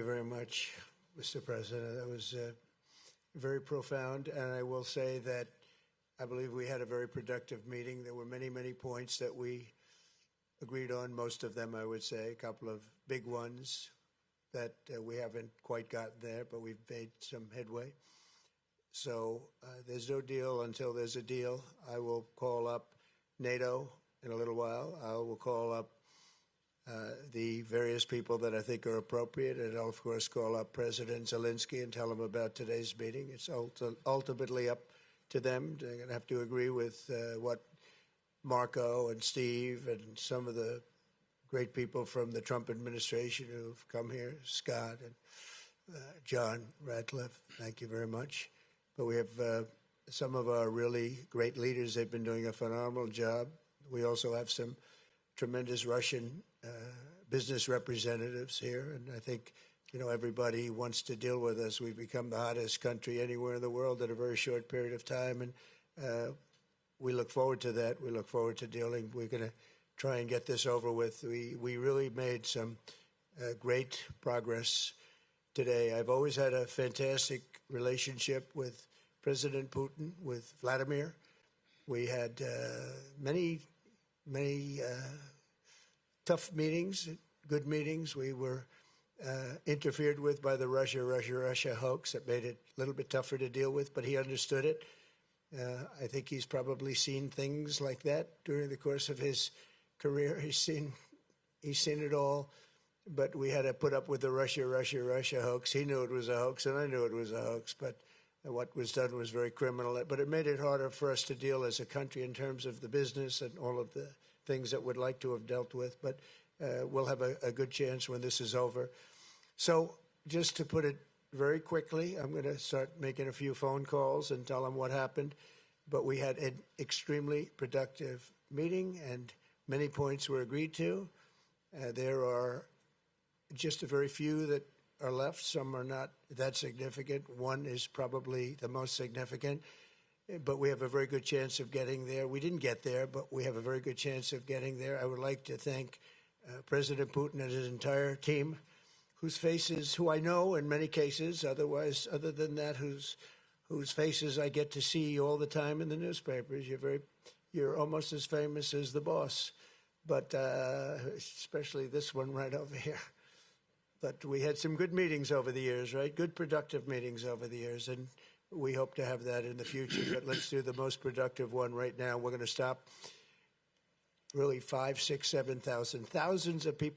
Thank you very much, Mr. President. That was very profound. And I will say that I believe we had a very productive meeting. There were many, many points that we agreed on, most of them, I would say, a couple of big ones that we haven't quite gotten there, but we've made some headway. So there's no deal until there's a deal. I will call up NATO in a little while. I will call up the various people that I think are appropriate, and I'll, of course, call up President Zelensky and tell him about today's meeting. It's ultimately up to them. They're going to have to agree with what Marco and Steve and some of the great people from the Trump administration who've come here, Scott and John Ratcliffe. Thank you very much. But we have some of our really great leaders. They've been doing a phenomenal job. We also have some tremendous Russian business representatives here, and I think, everybody wants to deal with us. We've become the hottest country anywhere in the world in a very short period of time, and we look forward to that. We look forward to dealing. We're going to try and get this over with. We really made some great progress today. I've always had a fantastic relationship with President Putin, with Vladimir. We had many tough meetings, good meetings. We were interfered with by the Russia hoax. That made it a little bit tougher to deal with, but he understood it. I think he's probably seen things like that during the course of his career. He's seen it all, but we had to put up with the Russia hoax. He knew it was a hoax, and I knew it was a hoax, but what was done was very criminal. But it made it harder for us to deal as a country in terms of the business and all of the things that we'd like to have dealt with. But we'll have a good chance when this is over. So just to put it very quickly, I'm going to start making a few phone calls and tell them what happened. But we had an extremely productive meeting, and many points were agreed to. There are just a very few that are left. Some are not that significant. One is probably the most significant, but we have a very good chance of getting there. We didn't get there, but we have a very good chance of getting there. I would like to thank President Putin and his entire team, who I know in many cases, other than that, whose faces I get to see all the time in the newspapers. You're almost as famous as the boss, but especially this one right over here. But we had some good meetings over the years, right? Good, productive meetings over the years, and we hope to have that in the future. But let's do the most productive one right now. We're going to stop really 5,000, 6,000, 7,000, thousands of people.